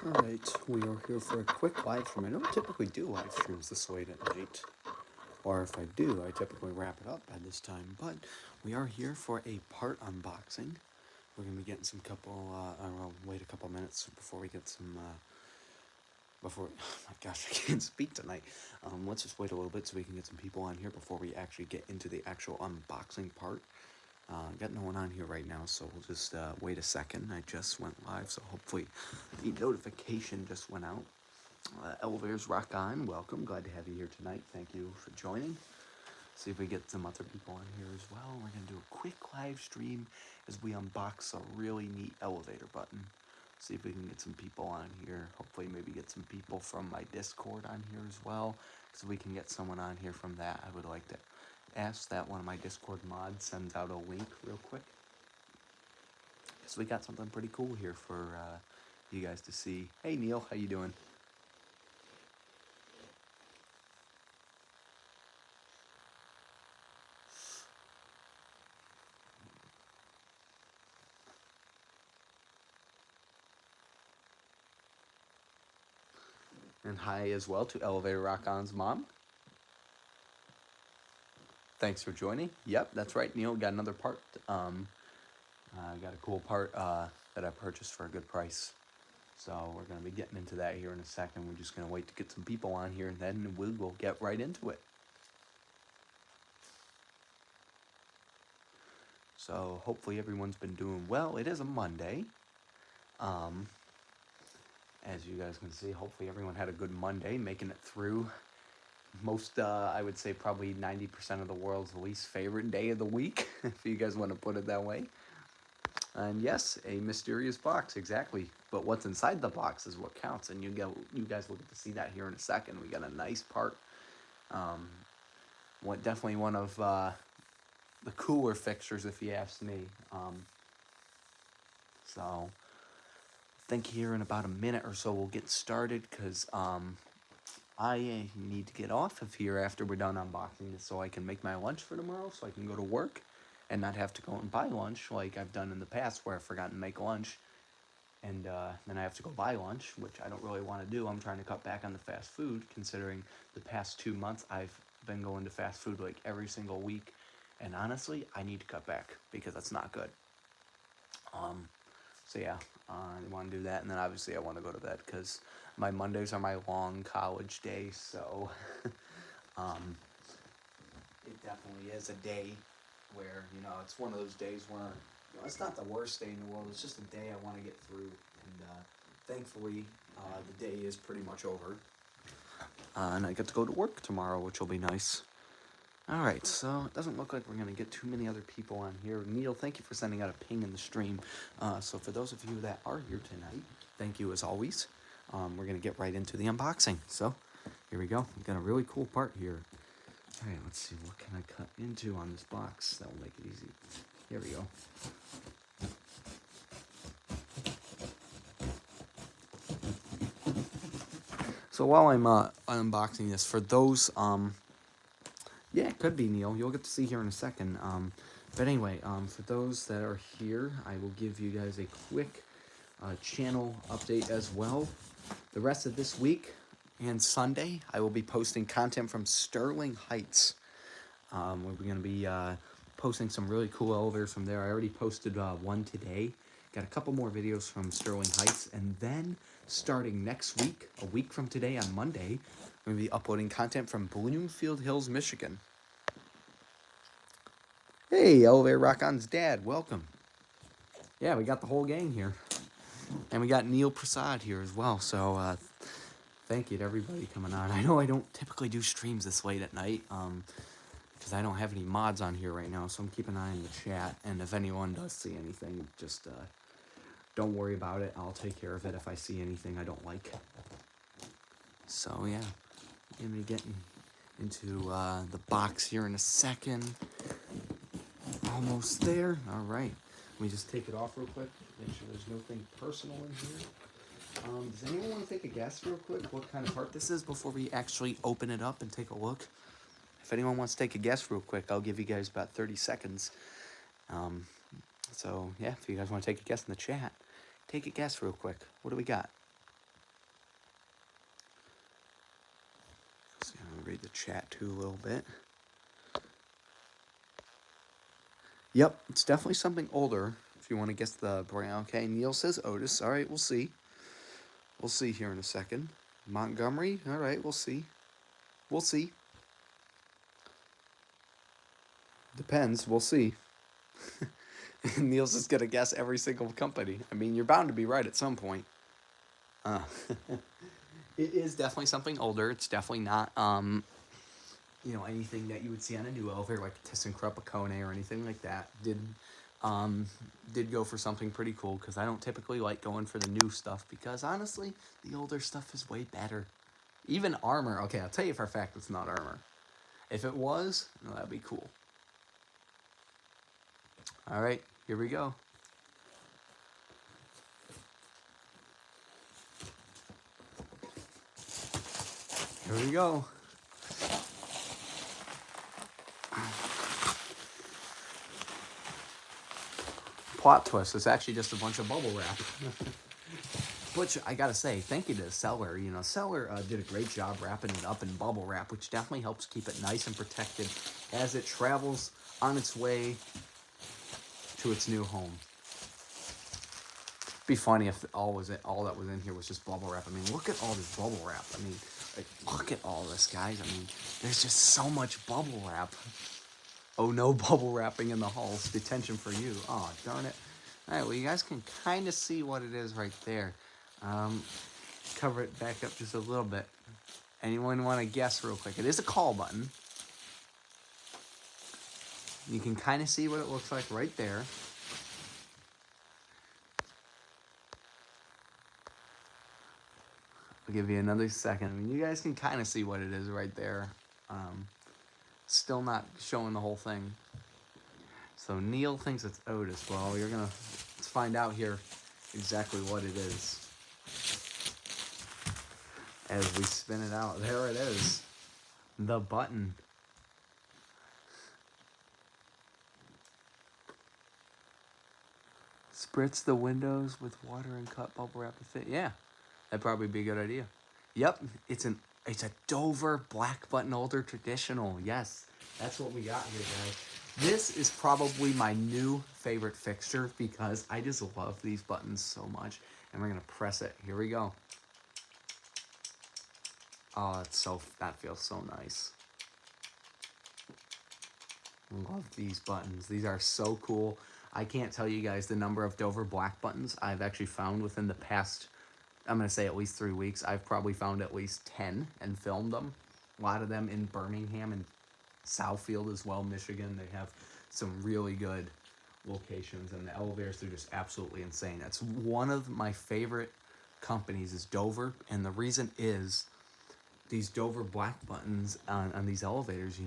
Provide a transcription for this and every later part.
Alright, we are here for a quick live stream. I don't typically do live streams this late at night. Or if I do, I typically wrap it up by this time. But we are here for a part unboxing. We're going to be getting some wait a couple minutes before we get some, oh my gosh, I can't speak tonight. Let's just wait a little bit so we can get some people on here before we actually get into the actual unboxing part. Got no one on here right now, so we'll just wait a second. I just went live, so hopefully the notification just went out. Elevators rock on. Welcome. Glad to have you here tonight. Thank you for joining. See if we get some other people on here as well. We're going to do a quick live stream as we unbox a really neat elevator button. See if we can get some people on here. Hopefully maybe get some people from my Discord on here as well, so we can get someone on here from that. I would like to ask that one of my Discord mods sends out a link real quick, because we got something pretty cool here for you guys to see. Hey Neil, how you doing? And hi as well to Elevator Rock On's mom. Thanks for joining. Yep, that's right, Neil. Got another part. Got a cool part that I purchased for a good price. So we're going to be getting into that here in a second. We're just going to wait to get some people on here, and then we will get right into it. So hopefully everyone's been doing well. It is a Monday. As you guys can see, hopefully everyone had a good Monday, making it through most, I would say probably 90% of the world's least favorite day of the week, if you guys want to put it that way. And yes, a mysterious box, exactly. But what's inside the box is what counts, and you guys will get to see that here in a second. We got a nice part. Definitely one of the cooler fixtures, if you ask me. So I think here in about a minute or so we'll get started, because I need to get off of here after we're done unboxing this, so I can make my lunch for tomorrow, so I can go to work and not have to go and buy lunch like I've done in the past, where I've forgotten to make lunch, and then I have to go buy lunch, which I don't really want to do. I'm trying to cut back on the fast food, considering the past 2 months I've been going to fast food like every single week, and honestly, I need to cut back because that's not good. So yeah, I want to do that, and then obviously I want to go to bed, because my Mondays are my long college days, so it definitely is a day where, it's one of those days where, it's not the worst day in the world, it's just a day I want to get through, and thankfully, the day is pretty much over, and I get to go to work tomorrow, which will be nice. Alright, so it doesn't look like we're going to get too many other people on here. Neil, thank you for sending out a ping in the stream. So for those of you that are here tonight, thank you as always. We're going to get right into the unboxing. So, here we go. We've got a really cool part here. Alright, let's see. What can I cut into on this box? That will make it easy. Here we go. So while I'm unboxing this, for those... yeah, it could be, Neil. You'll get to see here in a second. But anyway, for those that are here, I will give you guys a quick channel update as well. The rest of this week and Sunday, I will be posting content from Sterling Heights. We're going to be posting some really cool elevators from there. I already posted one today. Got a couple more videos from Sterling Heights. And then, starting next week, a week from today on Monday, I'm going to be uploading content from Bloomfield Hills, Michigan. Hey, Elevator Rock On's dad, welcome. Yeah, we got the whole gang here. And we got Neil Prasad here as well, so thank you to everybody coming on. I know I don't typically do streams this late at night, because I don't have any mods on here right now, so I'm keeping an eye on the chat, and if anyone does see anything, just don't worry about it. I'll take care of it if I see anything I don't like. So yeah, I'm going to be getting into the box here in a second. Almost there. All right. Let me just take it off real quick. Make sure there's nothing personal in here. Does anyone want to take a guess real quick what kind of part this is before we actually open it up and take a look? If anyone wants to take a guess real quick, I'll give you guys about 30 seconds. So, yeah, if you guys want to take a guess in the chat, take a guess real quick. What do we got? read the chat too a little bit. Yep, it's definitely something older. If you want to guess the brand. Okay, Neil says Otis. All right, we'll see. We'll see here in a second. Montgomery. All right, we'll see. We'll see. Depends. We'll see. Neil's just gonna guess every single company. I mean, you're bound to be right at some point. Uh, it is definitely something older. It's definitely not anything that you would see on a new elevator like a ThyssenKrupp, a Kone, or anything like that. Did go for something pretty cool because I don't typically like going for the new stuff because honestly, the older stuff is way better. Even Armor. Okay, I'll tell you for a fact it's not Armor. If it was, no, that'd be cool. All right, here we go. Here we go. Plot twist, it's actually just a bunch of bubble wrap. Which I gotta say, thank you to Seller. Seller did a great job wrapping it up in bubble wrap, which definitely helps keep it nice and protected as it travels on its way to its new home. Be funny if all that was in here was just bubble wrap. I mean, look at all this bubble wrap. I mean, look at all this, guys. I mean, there's just so much bubble wrap. Oh, no bubble wrapping in the halls. Detention for you. Oh, darn it. All right, well, you guys can kind of see what it is right there. Cover it back up just a little bit. Anyone want to guess real quick? It is a call button. You can kind of see what it looks like right there. I'll give you another second. I mean, you guys can kind of see what it is right there. Still not showing the whole thing. So Neil thinks it's Otis. Well, let's find out here exactly what it is. As we spin it out, there it is. The button. Spritz the windows with water and cut bubble wrap to fit. Yeah, that'd probably be a good idea. Yep, it's a Dover black button holder traditional. Yes, that's what we got here, guys. This is probably my new favorite fixture because I just love these buttons so much. And we're gonna press it. Here we go. Oh, that feels so nice. Love these buttons. These are so cool. I can't tell you guys the number of Dover black buttons I've actually found within the past, I'm going to say at least 3 weeks. I've probably found at least 10 and filmed them. A lot of them in Birmingham and Southfield as well, Michigan. They have some really good locations, and the elevators are just absolutely insane. That's one of my favorite companies is Dover, and the reason is these Dover black buttons on these elevators,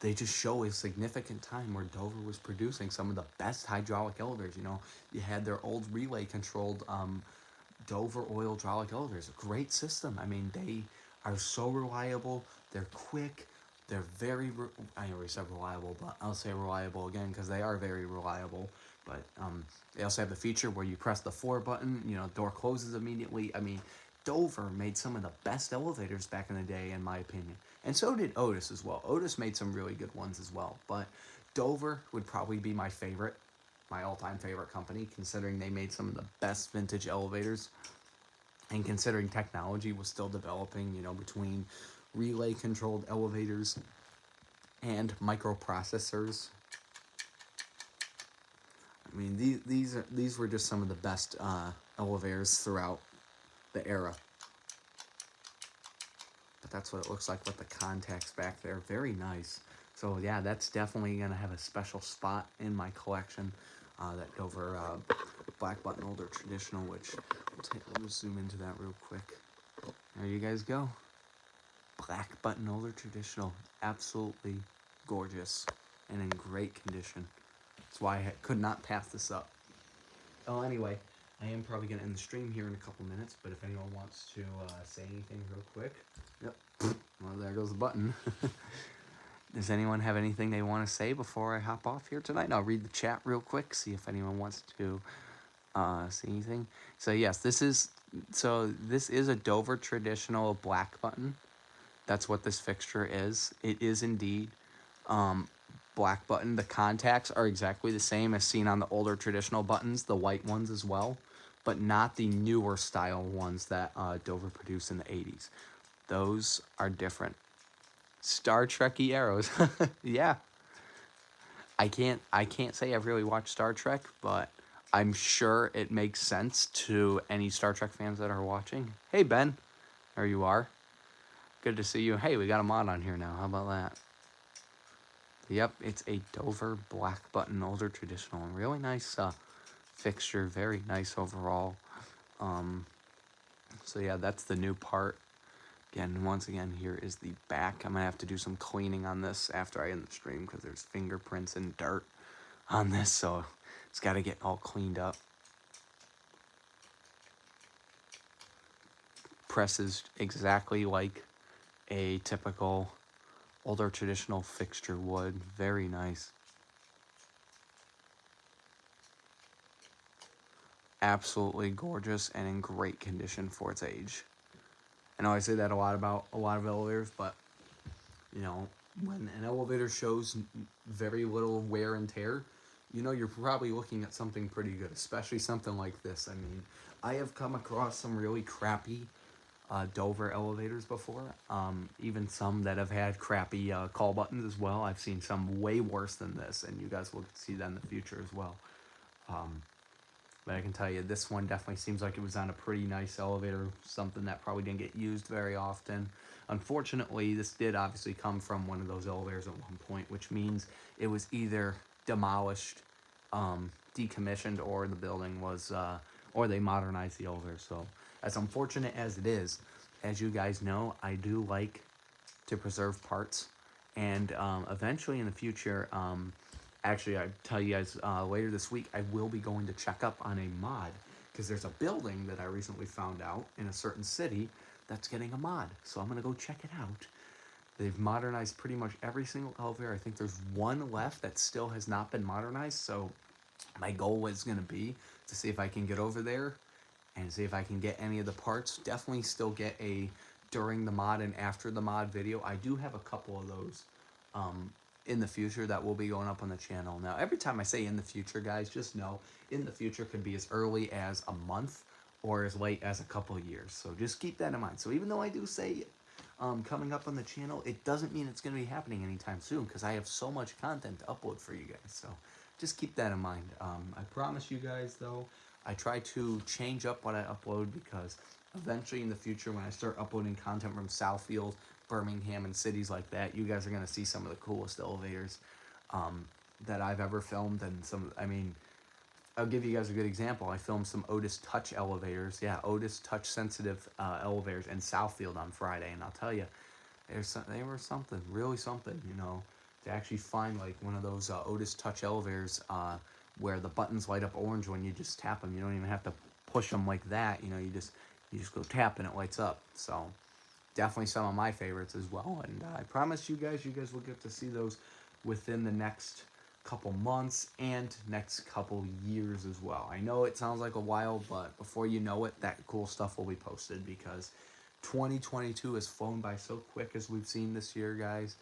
they just show a significant time where Dover was producing some of the best hydraulic elevators. You had their old relay controlled Dover oil hydraulic elevators. A great system. I mean, they are so reliable. They're quick. They're very, I already said reliable, but I'll say reliable again because they are very reliable. But they also have the feature where you press the 4 button, door closes immediately. I mean, Dover made some of the best elevators back in the day, in my opinion. And so did Otis as well. Otis made some really good ones as well. But Dover would probably be my favorite, my all-time favorite company, considering they made some of the best vintage elevators. And considering technology was still developing, between relay-controlled elevators and microprocessors. I mean, these were just some of the best elevators throughout the era. But that's what it looks like with the contacts back there. Very nice. So yeah, that's definitely going to have a special spot in my collection. That Dover black button holder traditional, which we'll zoom into that real quick. There you guys go. Black button holder traditional. Absolutely gorgeous and in great condition. That's why I could not pass this up. Oh, anyway, I am probably going to end the stream here in a couple minutes, but if anyone wants to say anything real quick. Yep. Well, there goes the button. Does anyone have anything they want to say before I hop off here tonight? And I'll read the chat real quick, see if anyone wants to see anything. So yes, this is a Dover traditional black button. That's what this fixture is. It is indeed black button. The contacts are exactly the same as seen on the older traditional buttons, the white ones as well, but not the newer style ones that Dover produced in the 80s. Those are different. Star Trek-y arrows. Yeah. I can't say I've really watched Star Trek, but I'm sure it makes sense to any Star Trek fans that are watching. Hey Ben, there you are. Good to see you. Hey, we got a mod on here now. How about that? Yep, it's a Dover black button, older traditional, and really nice fixture. Very nice overall. So yeah, that's the new part. Again, once again, here is the back. I'm gonna have to do some cleaning on this after I end the stream because there's fingerprints and dirt on this, so it's got to get all cleaned up. Presses exactly like a typical older traditional fixture would. Very nice. Absolutely gorgeous and in great condition for its age. I know I say that a lot about a lot of elevators, but you know, when an elevator shows very little wear and tear, you know you're probably looking at something pretty good, especially something like this. I mean, I have come across some really crappy Dover elevators before, even some that have had crappy call buttons as well. I've seen some way worse than this, and you guys will see that in the future as well. But I can tell you, this one definitely seems like it was on a pretty nice elevator, something that probably didn't get used very often. Unfortunately, this did obviously come from one of those elevators at one point, which means it was either demolished, decommissioned, or the building was, or they modernized the elevator. So, as unfortunate as it is, as you guys know, I do like to preserve parts, and eventually in the future, actually, I tell you guys later this week, I will be going to check up on a mod because there's a building that I recently found out in a certain city that's getting a mod. So I'm gonna go check it out. They've modernized pretty much every single elevator. I think there's one left that still has not been modernized. So my goal is gonna be to see if I can get over there and see if I can get any of the parts. Definitely still get a during the mod and after the mod video. I do have a couple of those in the future that will be going up on the channel. Now, every time I say in the future, guys, just know in the future could be as early as a month or as late as a couple of years. So just keep that in mind. So even though I do say coming up on the channel, it doesn't mean it's going to be happening anytime soon because I have so much content to upload for you guys. So just keep that in mind. I promise you guys, though, I try to change up what I upload because eventually in the future when I start uploading content from Southfield, Birmingham, and cities like that, you guys are going to see some of the coolest elevators that I've ever filmed. And I mean, I'll give you guys a good example. I filmed some Otis Touch elevators. Yeah, Otis Touch sensitive elevators in Southfield on Friday. And I'll tell you, they were something, really something, you know, to actually find like one of those Otis Touch elevators where the buttons light up orange when you just tap them. You don't even have to push them like that. You know, you just go tap and it lights up. So definitely some of my favorites as well. And I promise you guys will get to see those within the next couple months and next couple years as well. I know it sounds like a while, but before you know it, that cool stuff will be posted because 2022 has flown by so quick as we've seen this year, guys,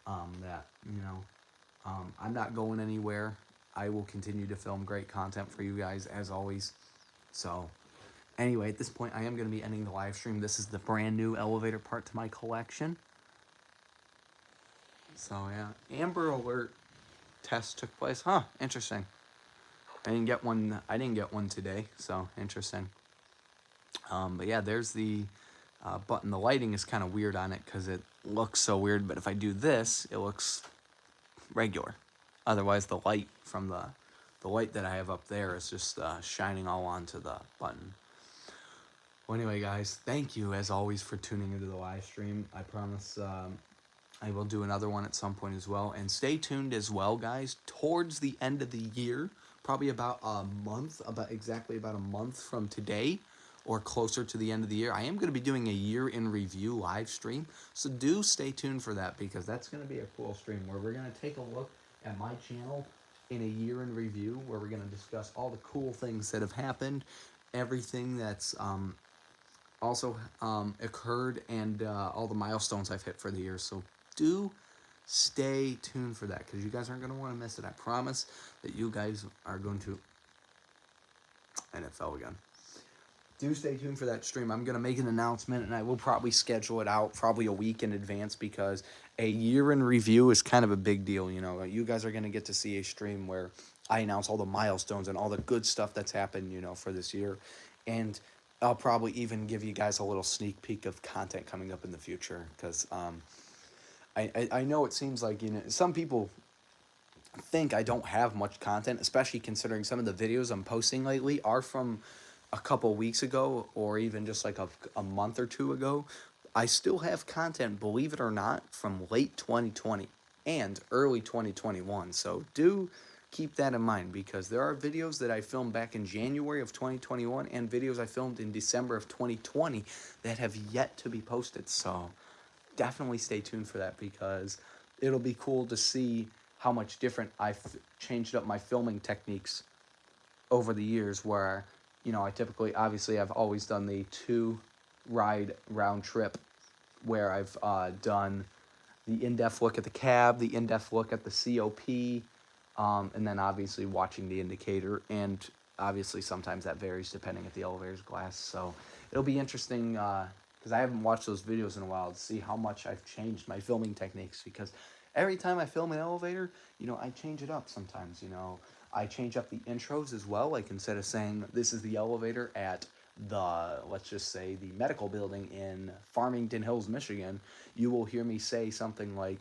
that, you know, I'm not going anywhere. I will continue to film great content for you guys as always. So anyway, at this point, I am going to be ending the live stream. This is the brand new elevator part to my collection. So yeah, Amber Alert test took place. Huh, interesting. I didn't get one today, so interesting. But yeah, there's the button. The lighting is kind of weird on it because it looks so weird, but if I do this, it looks regular. Otherwise, the light from the light that I have up there is just shining all onto the button. Well, anyway, guys, thank you as always for tuning into the live stream. I promise I will do another one at some point as well. And stay tuned as well, guys. Towards the end of the year, probably about exactly about a month from today, or closer to the end of the year, I am going to be doing a year in review live stream. So do stay tuned for that because that's going to be a cool stream where we're going to take a look at my channel in a year in review, where we're going to discuss all the cool things that have happened, everything that's also occurred, and all the milestones I've hit for the year. So do stay tuned for that, because you guys aren't going to want to miss it. I promise that you guys are going to... And it fell again. Do stay tuned for that stream. I'm going to make an announcement, and I will probably schedule it out probably a week in advance, because a year in review is kind of a big deal. You know, you guys are going to get to see a stream where I announce all the milestones and all the good stuff that's happened, you know, for this year. And I'll probably even give you guys a little sneak peek of content coming up in the future, because I know it seems like, you know, some people think I don't have much content, especially considering some of the videos I'm posting lately are from a couple weeks ago, or even just like a month or two ago. I still have content, believe it or not, from late 2020 and early 2021. So do keep that in mind, because there are videos that I filmed back in January of 2021 and videos I filmed in December of 2020 that have yet to be posted. So definitely stay tuned for that, because it'll be cool to see how much different I've changed up my filming techniques over the years, where, you know, I typically, obviously, I've always done the 2-ride round trip, where I've done the in-depth look at the cab, the in-depth look at the COP, and then obviously watching the indicator, and obviously sometimes that varies depending if the elevator's glass. So it'll be interesting, because I haven't watched those videos in a while, to see how much I've changed my filming techniques, because every time I film an elevator, you know, I change it up sometimes, you know. I change up the intros as well. Like, instead of saying this is the elevator at the, let's just say, the medical building in Farmington Hills, Michigan, you will hear me say something like,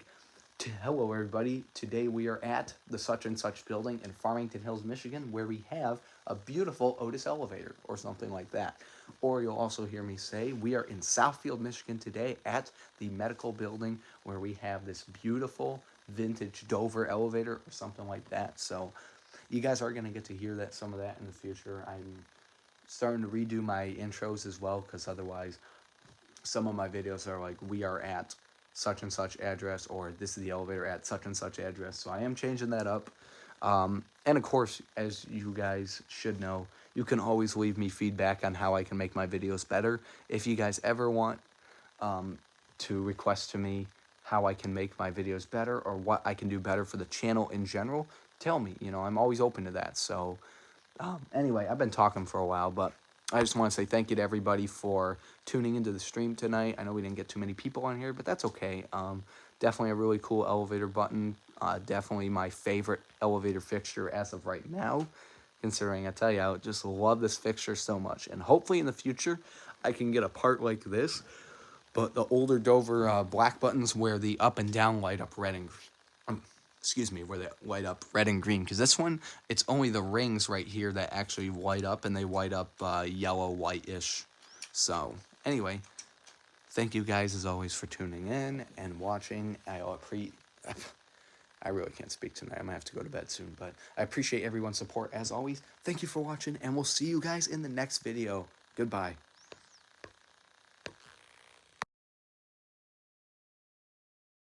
hello everybody, today we are at the such and such building in Farmington Hills, Michigan, where we have a beautiful Otis elevator, or something like that. Or you'll also hear me say, we are in Southfield, Michigan today at the medical building, where we have this beautiful vintage Dover elevator, or something like that. So you guys are going to get to hear that, some of that, in the future. I'm starting to redo my intros as well, because otherwise some of my videos are like, we are at such and such address, or this is the elevator at such and such address. So I am changing that up. And of course, as you guys should know, you can always leave me feedback on how I can make my videos better. If you guys ever want to request to me how I can make my videos better, or what I can do better for the channel in general, tell me. You know, I'm always open to that. So anyway, I've been talking for a while, but I just want to say thank you to everybody for tuning into the stream tonight. I know we didn't get too many people on here, but that's okay. Definitely a really cool elevator button. Definitely my favorite elevator fixture as of right now, considering, I tell you, I just love this fixture so much. And hopefully in the future, I can get a part like this, but the older Dover black buttons where the up and down light up red and excuse me, where they light up red and green, because this one, it's only the rings right here that actually light up, and they light up yellow, white-ish. So, anyway, thank you guys, as always, for tuning in and watching. I really can't speak tonight. I'm going to have to go to bed soon, but I appreciate everyone's support, as always. Thank you for watching, and we'll see you guys in the next video. Goodbye.